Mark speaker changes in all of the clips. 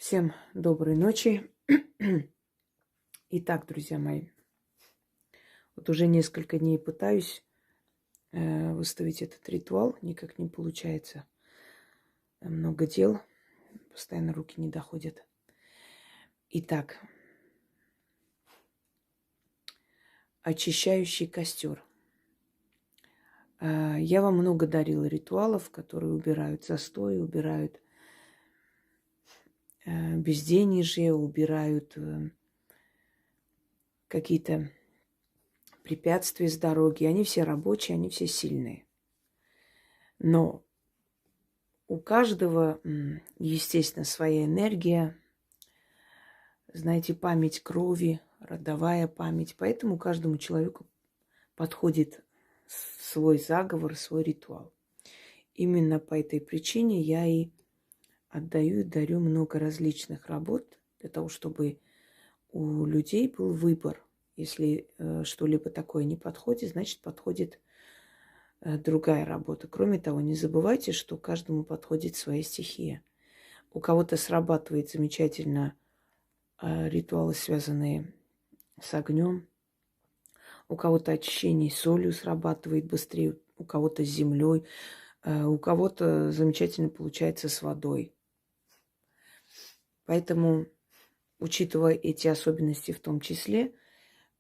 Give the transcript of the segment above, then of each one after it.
Speaker 1: Всем доброй ночи. Итак, друзья мои, вот уже несколько дней пытаюсь выставить этот ритуал, никак не получается. Много дел, постоянно руки не доходят. Итак, очищающий костер. Я вам много дарила ритуалов, которые убирают застой, убирают безденежье, убирают какие-то препятствия с дороги. Они все рабочие, они все сильные. Но у каждого, естественно, своя энергия, знаете, память крови, родовая память. Поэтому каждому человеку подходит свой заговор, свой ритуал. Именно по этой причине я и отдаю и дарю много различных работ для того, чтобы у людей был выбор. Если что-либо такое не подходит, значит, подходит другая работа. Кроме того, не забывайте, что каждому подходит своя стихия. У кого-то срабатывает замечательно ритуалы, связанные с огнем. У кого-то очищение солью срабатывает быстрее, у кого-то с землей, у кого-то замечательно получается с водой. Поэтому, учитывая эти особенности в том числе,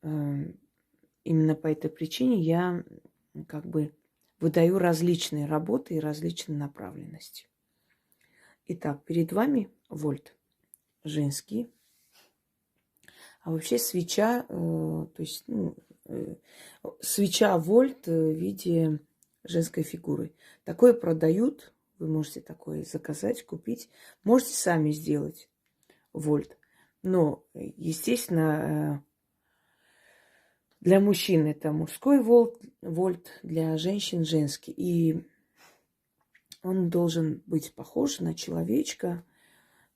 Speaker 1: именно по этой причине я выдаю различные работы и различные направленности. Итак, перед вами вольт женский. А вообще свеча, свеча вольт в виде женской фигуры. Такое продают, вы можете такое заказать, купить. Можете сами сделать вольт. Но, естественно, для мужчин это мужской вольт, для женщин женский. И он должен быть похож на человечка.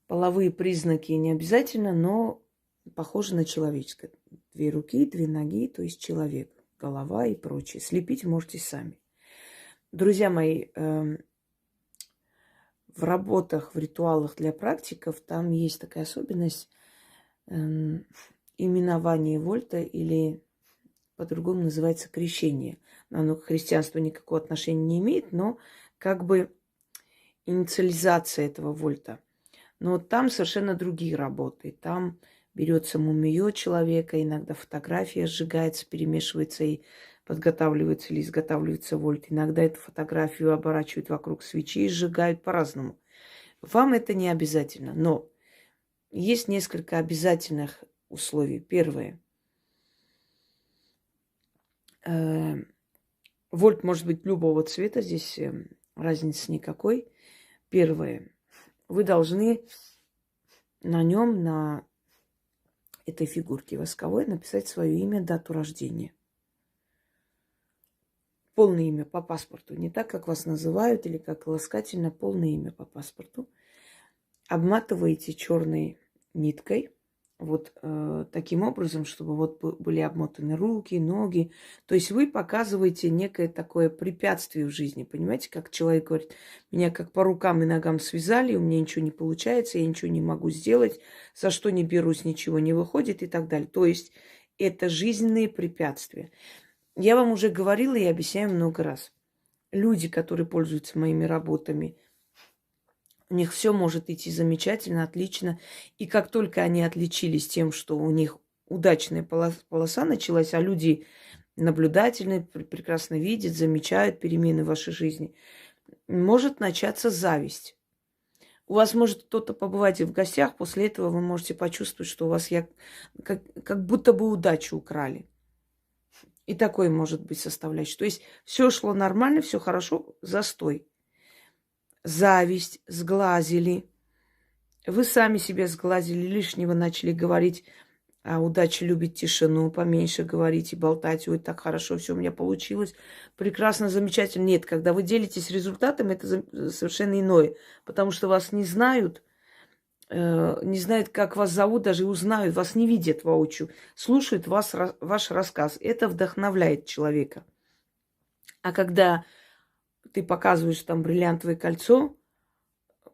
Speaker 1: Половые признаки не обязательно, но похоже на человеческое. 2 руки, 2 ноги, то есть человек, голова и прочее. Слепить можете сами. Друзья мои, в работах, в ритуалах для практиков там есть такая особенность именование вольта или по-другому называется крещение. Оно к христианству никакого отношения не имеет, но как бы инициализация этого вольта. Но там совершенно другие работы. Там берется мумия человека, иногда фотография сжигается, перемешивается и подготавливается или изготавливается вольт. Иногда эту фотографию оборачивают вокруг свечи и сжигают по-разному. Вам это не обязательно, но есть несколько обязательных условий. Первое. Вольт может быть любого цвета, здесь разницы никакой. Первое. Вы должны на нем, на этой фигурке восковой, написать свое имя, дату рождения. Полное имя по паспорту. Не так, как вас называют или как ласкательно, полное имя по паспорту. Обматываете черной ниткой. Вот таким образом, чтобы вот были обмотаны руки, ноги. То есть вы показываете некое такое препятствие в жизни. Понимаете, как человек говорит, меня как по рукам и ногам связали, у меня ничего не получается, я ничего не могу сделать, за что не берусь, ничего не выходит и так далее. То есть это жизненные препятствия. Я вам уже говорила и объясняю много раз. Люди, которые пользуются моими работами, у них все может идти замечательно, отлично. И как только они отличились тем, что у них удачная полоса началась, а люди наблюдательные, прекрасно видят, замечают перемены в вашей жизни, может начаться зависть. У вас может кто-то побывать и в гостях, после этого вы можете почувствовать, что у вас как будто бы удачу украли. И такое может быть составляющей. То есть все шло нормально, все хорошо, застой. Зависть, сглазили. Вы сами себя сглазили, лишнего начали говорить. А удача любит тишину, поменьше говорить и болтать. Ой, так хорошо, все у меня получилось. Прекрасно, замечательно. Нет, когда вы делитесь результатом, это совершенно иное. Потому что вас не знают, как вас зовут, даже узнают, вас не видят воочию. Слушают ваш рассказ. Это вдохновляет человека. А когда ты показываешь там бриллиантовое кольцо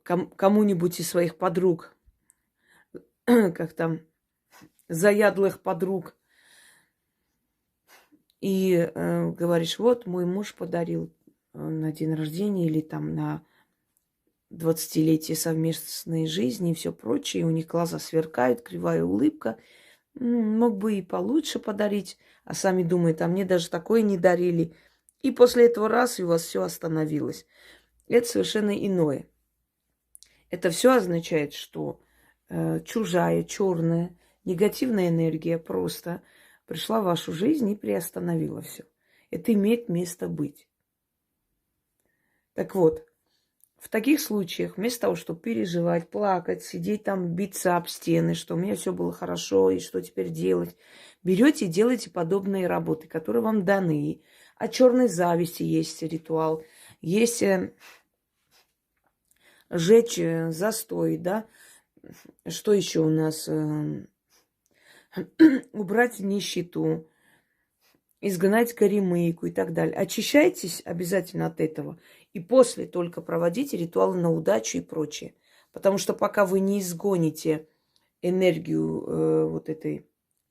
Speaker 1: кому-нибудь из своих подруг, как там, заядлых подруг. И говоришь, вот мой муж подарил на день рождения или там на 20-летие совместной жизни и все прочее. У них глаза сверкают, кривая улыбка. Мог бы и получше подарить, а сами думают, а мне даже такое не дарили. И после этого раз и у вас все остановилось. Это совершенно иное. Это все означает, что чужая, черная, негативная энергия просто пришла в вашу жизнь и приостановила все. Это имеет место быть. Так вот, в таких случаях, вместо того, чтобы переживать, плакать, сидеть там, биться об стены, что у меня все было хорошо и что теперь делать, берете и делаете подобные работы, которые вам даны. О черной зависти есть ритуал, есть жечь застой, да. Что еще у нас? Убрать нищету, изгнать горемыку и так далее. Очищайтесь обязательно от этого. И после только проводите ритуалы на удачу и прочее. Потому что пока вы не изгоните энергию,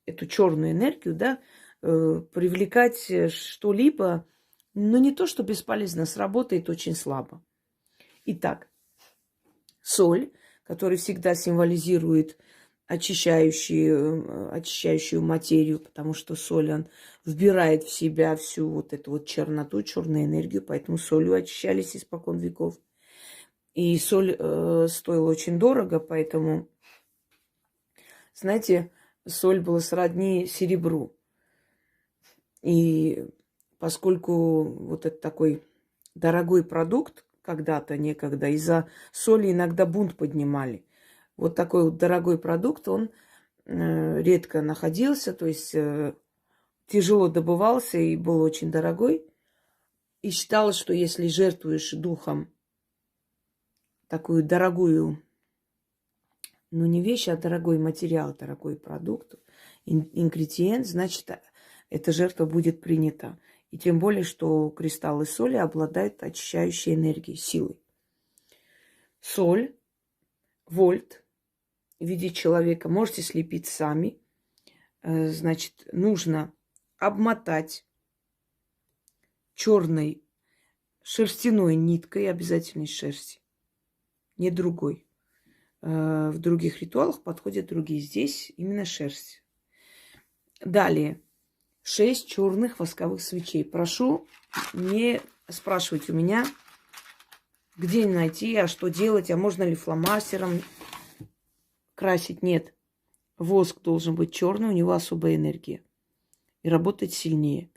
Speaker 1: эту черную энергию, да, привлекать что-либо, ну не то, что бесполезно, сработает очень слабо. Итак, соль, которая всегда символизирует очищающую материю, потому что соль, он вбирает в себя всю вот эту вот черноту, черную энергию, поэтому солью очищались испокон веков. И соль стоила очень дорого, поэтому, знаете, соль была сродни серебру. И поскольку вот это такой дорогой продукт, когда-то, некогда, из-за соли иногда бунт поднимали. Вот такой вот дорогой продукт, он редко находился, то есть тяжело добывался и был очень дорогой. И считалось, что если жертвуешь духом такую дорогую, ну не вещь, а дорогой материал, дорогой продукт, ингредиент, значит, эта жертва будет принята. И тем более, что кристаллы соли обладают очищающей энергией, силой. Соль, вольт в виде человека можете слепить сами. Значит, нужно обмотать черной шерстяной ниткой, обязательно из шерсти, не другой. В других ритуалах подходят другие. Здесь именно шерсть. Далее. 6 черных восковых свечей. Прошу не спрашивать у меня, где найти, а что делать, а можно ли фломастером красить. Нет. Воск должен быть черный, у него особая энергия. И работать сильнее.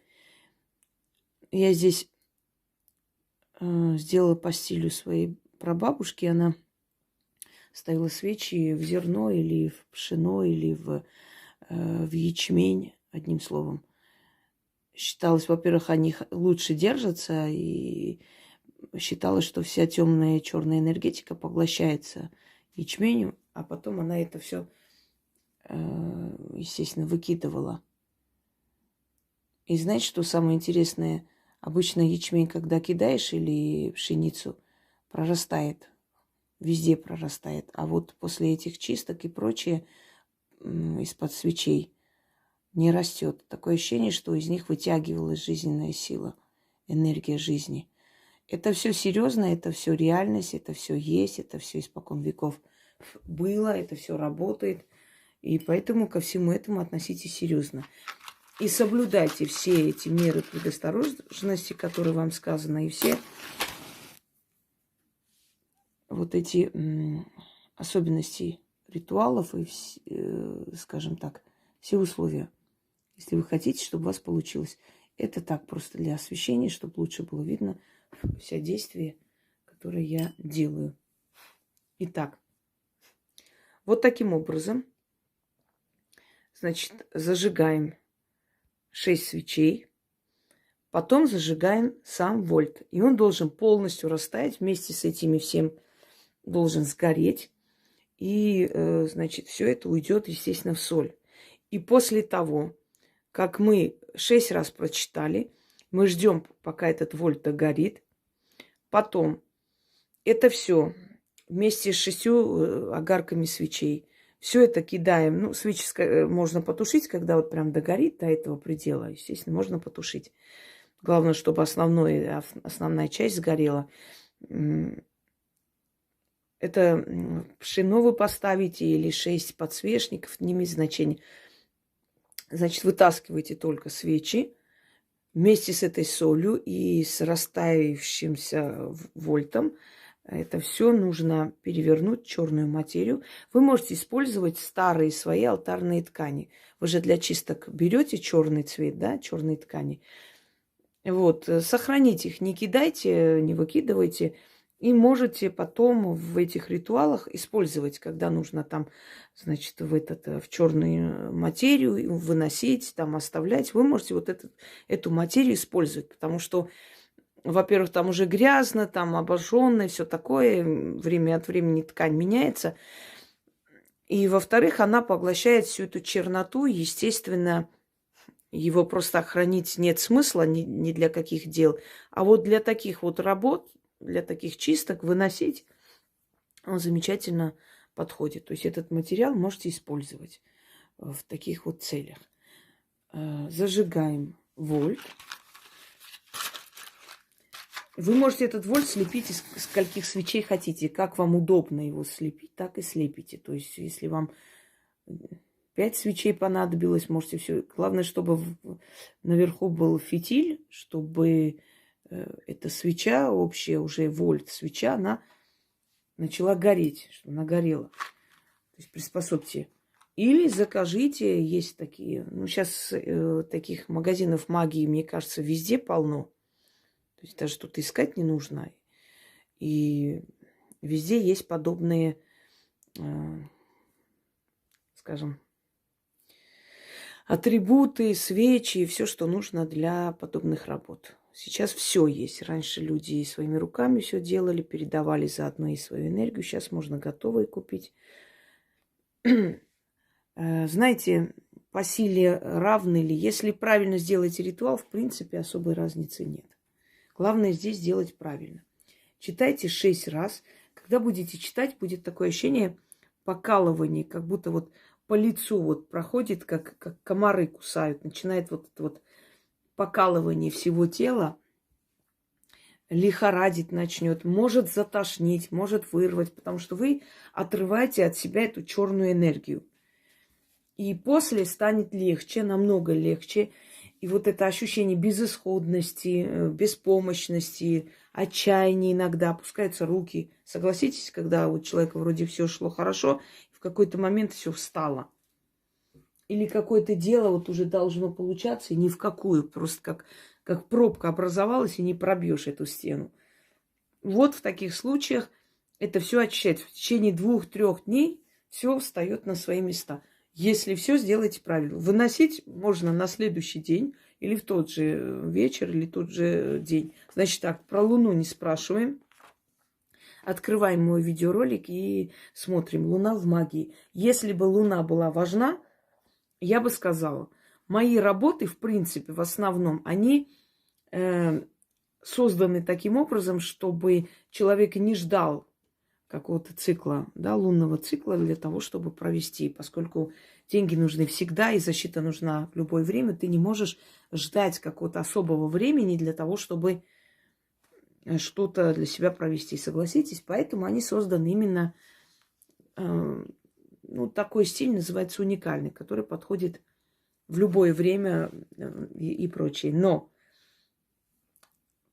Speaker 1: Я здесь сделала по стилю своей прабабушки. Она ставила свечи в зерно или в пшено, или в ячмень, одним словом. Считалось, во-первых, они лучше держатся, и считалось, что вся темная черная энергетика поглощается ячменем, а потом она это все, естественно, выкидывала. И знаете, что самое интересное? Обычно ячмень, когда кидаешь, или пшеницу, прорастает. Везде прорастает. А вот после этих чисток и прочее из-под свечей не растет. Такое ощущение, что из них вытягивалась жизненная сила, энергия жизни. Это все серьезно, это все реальность, это все есть, это все испокон веков было, это все работает. И поэтому ко всему этому относитесь серьезно. И соблюдайте все эти меры предосторожности, которые вам сказаны, и все вот эти особенности ритуалов и, скажем так, все условия. Если вы хотите, чтобы у вас получилось. Это так, просто для освещения, чтобы лучше было видно все действия, которые я делаю. Итак, вот таким образом, значит, зажигаем 6 свечей, потом зажигаем сам вольт. И он должен полностью растаять, вместе с этими всем должен сгореть. И, значит, все это уйдет, естественно, в соль. И после того, как мы 6 раз прочитали, мы ждем, пока этот вольт догорит. Потом это все вместе с 6 огарками свечей Все это кидаем. Ну, свечи можно потушить, когда вот прям догорит до этого предела. Естественно, можно потушить. Главное, чтобы основная часть сгорела. Это пшено вы поставите или 6 подсвечников, не имеет значения. Значит, вытаскивайте только свечи вместе с этой солью и с растаявшимся вольтом. Это все нужно перевернуть, черную материю. Вы можете использовать старые свои алтарные ткани. Вы же для чисток берете черный цвет, да, черные ткани. Вот, сохраните их, не кидайте, не выкидывайте. И можете потом в этих ритуалах использовать, когда нужно там, значит, в черную материю выносить, там оставлять. Вы можете вот эту материю использовать, потому что, во-первых, там уже грязно, там обожжённое, все такое, время от времени ткань меняется. И, во-вторых, она поглощает всю эту черноту, естественно, его просто хранить нет смысла ни для каких дел. А вот для таких вот работ, для таких чисток выносить, он замечательно подходит. То есть этот материал можете использовать в таких вот целях. Зажигаем вольт. Вы можете этот вольт слепить из скольких свечей хотите. Как вам удобно его слепить, так и слепите. То есть если вам 5 свечей понадобилось, можете все. Главное, чтобы наверху был фитиль, чтобы эта свеча общая, уже вольт свеча, она начала гореть, чтобы она горела. То есть приспособьте. Или закажите, есть такие, ну сейчас таких магазинов магии, мне кажется, везде полно. То есть даже тут искать не нужно. И везде есть подобные, скажем, атрибуты, свечи, все, что нужно для подобных работ. Сейчас все есть. Раньше люди своими руками все делали, передавали заодно и свою энергию. Сейчас можно готовые купить. Знаете, по силе равны ли? Если правильно сделаете ритуал, в принципе, особой разницы нет. Главное здесь сделать правильно. Читайте 6 раз. Когда будете читать, будет такое ощущение покалывания, как будто вот по лицу вот проходит, как комары кусают. Начинает вот это вот покалывание всего тела, лихорадить начнет, может затошнить, может вырвать, потому что вы отрываете от себя эту черную энергию. И после станет легче, намного легче. И вот это ощущение безысходности, беспомощности, отчаяния иногда, опускаются руки. Согласитесь, когда у человека вроде все шло хорошо, в какой-то момент все встало. Или какое-то дело вот уже должно получаться, и ни в какую, просто как пробка образовалась, и не пробьешь эту стену. Вот в таких случаях это все очищается. В течение 2-3 дней все встает на свои места. Если все сделаете правильно. Выносить можно на следующий день, или в тот же вечер, или тот же день. Значит так, про Луну не спрашиваем. Открываем мой видеоролик и смотрим. Луна в магии. Если бы Луна была важна, я бы сказала, мои работы, в принципе, в основном, они созданы таким образом, чтобы человек не ждал какого-то цикла, да, лунного цикла для того, чтобы провести. Поскольку деньги нужны всегда, и защита нужна в любое время, ты не можешь ждать какого-то особого времени для того, чтобы что-то для себя провести. Согласитесь? Поэтому они созданы именно... Ну, такой стиль называется уникальный, который подходит в любое время и прочее. Но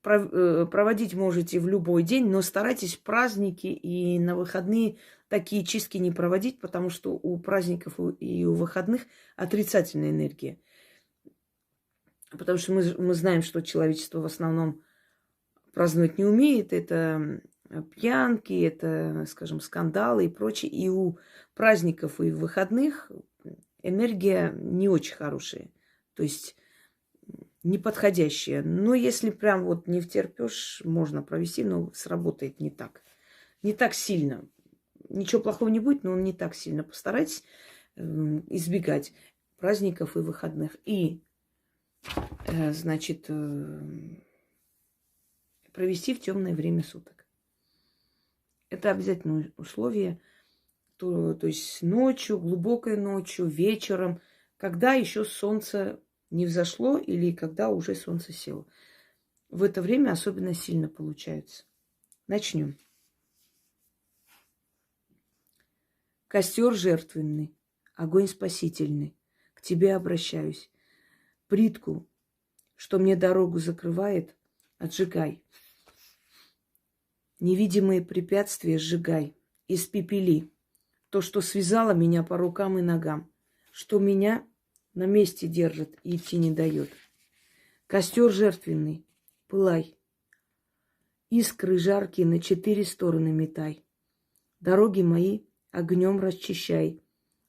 Speaker 1: проводить можете в любой день, но старайтесь в праздники и на выходные такие чистки не проводить, потому что у праздников и у выходных отрицательная энергия. Потому что мы знаем, что человечество в основном праздновать не умеет. Это пьянки, это, скажем, скандалы и прочее. И у праздников и выходных энергия не очень хорошая. То есть неподходящая. Но если прям вот не втерпешь, можно провести, но сработает не так. Не так сильно. Ничего плохого не будет, но он не так сильно. Постарайтесь избегать праздников и выходных. И, значит, провести в темное время суток. Это обязательное условие. то есть ночью, глубокой ночью, вечером, когда еще солнце не взошло или когда уже солнце село. В это время особенно сильно получается. Начнем. Костер жертвенный, огонь спасительный, к тебе обращаюсь. Плитку, что мне дорогу закрывает, отжигай. Невидимые препятствия сжигай, испепели. То, что связало меня по рукам и ногам, что меня на месте держит и идти не дает. Костер жертвенный, пылай. Искры жаркие на 4 стороны метай. Дороги мои огнем расчищай.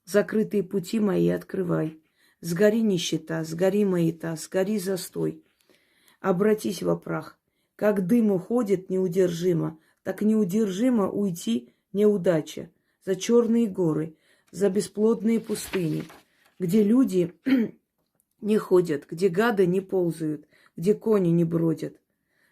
Speaker 1: Закрытые пути мои открывай. Сгори нищета, сгори маята, сгори застой. Обратись во прах. Как дым уходит неудержимо, так неудержимо уйти неудача. За черные горы, за бесплодные пустыни, где люди не ходят, где гады не ползают, где кони не бродят.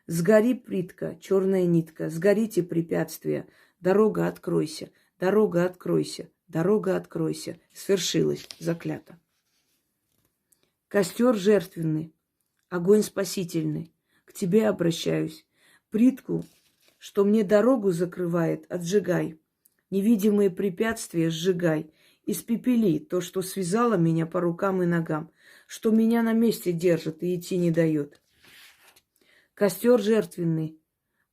Speaker 1: Сгори плитка, черная нитка, сгорите препятствия, дорога откройся, дорога откройся, дорога откройся. Свершилось, заклято. Костер жертвенный, огонь спасительный, к тебе обращаюсь. Плитку, что мне дорогу закрывает, отжигай. Невидимые препятствия сжигай. Испепели то, что связало меня по рукам и ногам, что меня на месте держит и идти не дает. Костер жертвенный,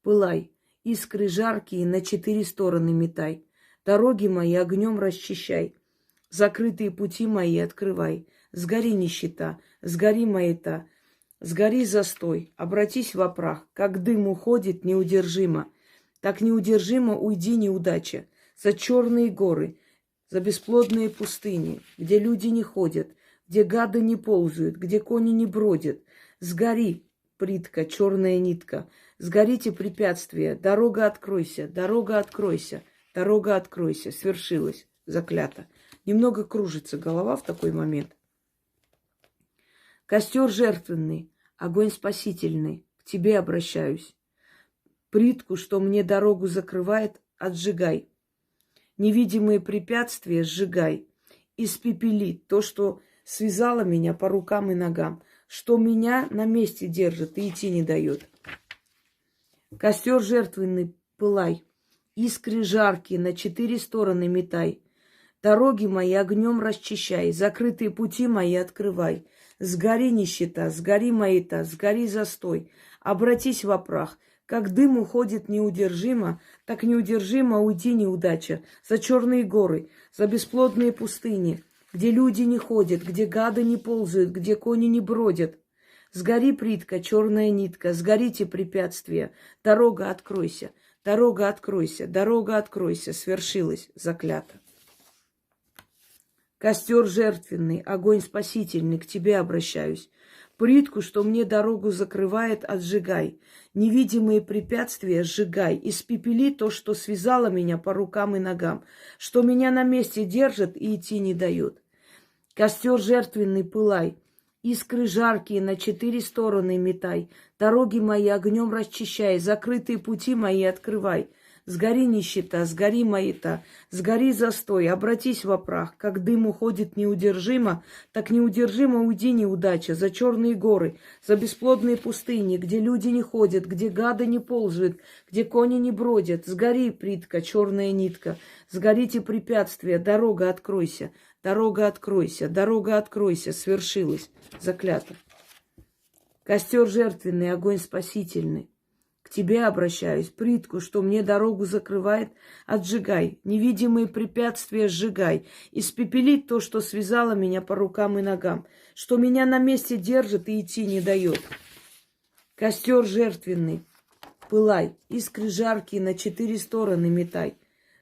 Speaker 1: пылай, искры жаркие на 4 стороны метай. Дороги мои огнем расчищай, закрытые пути мои открывай. Сгори нищета, сгори маята, сгори застой, обратись во прах, как дым уходит неудержимо, так неудержимо уйди неудача. За черные горы, за бесплодные пустыни, где люди не ходят, где гады не ползают, где кони не бродят. Сгори, плитка, черная нитка, сгорите препятствия, дорога откройся, дорога откройся, дорога откройся. Свершилось, заклято. Немного кружится голова в такой момент. Костер жертвенный, огонь спасительный, к тебе обращаюсь. Плитку, что мне дорогу закрывает, отжигай. Невидимые препятствия сжигай. Испепели то, что связало меня по рукам и ногам, что меня на месте держит и идти не дает. Костер жертвенный, пылай. Искры жаркие на 4 стороны метай. Дороги мои огнем расчищай, закрытые пути мои открывай. Сгори нищета, сгори маята, сгори застой. Обратись во прах. Как дым уходит неудержимо, так неудержимо уйди неудача. За черные горы, за бесплодные пустыни, где люди не ходят, где гады не ползают, где кони не бродят. Сгори плитка, черная нитка, сгорите препятствия. Дорога откройся, дорога откройся, дорога откройся. Свершилось, заклято. Костер жертвенный, огонь спасительный, к тебе обращаюсь. Плитку, что мне дорогу закрывает, отжигай. Невидимые препятствия сжигай. Испепели то, что связало меня по рукам и ногам, что меня на месте держит и идти не дает. Костер жертвенный, пылай. Искры жаркие на 4 стороны метай. Дороги мои огнем расчищай. Закрытые пути мои открывай. Сгори нищета, сгори маята, сгори застой, обратись во прах. Как дым уходит неудержимо, так неудержимо уйди неудача. За черные горы, за бесплодные пустыни, где люди не ходят, где гады не ползают, где кони не бродят. Сгори, плитка, черная нитка, сгорите препятствия, дорога откройся, дорога откройся, дорога откройся. Свершилось, заклято. Костер жертвенный, огонь спасительный. К тебе обращаюсь, плитку, что мне дорогу закрывает, отжигай. Невидимые препятствия сжигай. Испепели то, что связало меня по рукам и ногам, что меня на месте держит и идти не дает. Костер жертвенный, пылай, искры жаркие на 4 стороны метай.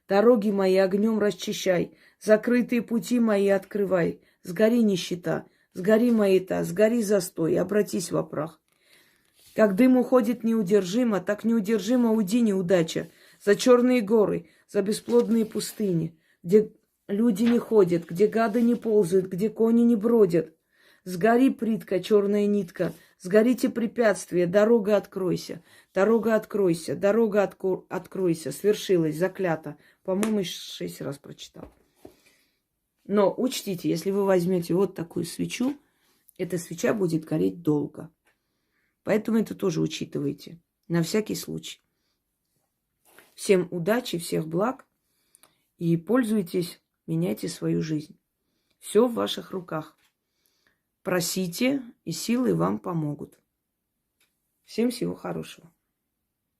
Speaker 1: Дороги мои огнем расчищай, закрытые пути мои открывай. Сгори нищета, сгори маята, сгори застой, обратись во прах. Как дым уходит неудержимо, так неудержимо уйди неудача. За черные горы, за бесплодные пустыни, где люди не ходят, где гады не ползают, где кони не бродят. Сгори, плитка, черная нитка, сгорите препятствия, дорога откройся, дорога откройся, дорога откройся. Свершилось, заклято. по-моему, 6 раз прочитала. Но учтите, если вы возьмете вот такую свечу, эта свеча будет гореть долго. Поэтому это тоже учитывайте. На всякий случай. Всем удачи, всех благ. И пользуйтесь, меняйте свою жизнь. Все в ваших руках. Просите, и силы вам помогут. Всем всего хорошего.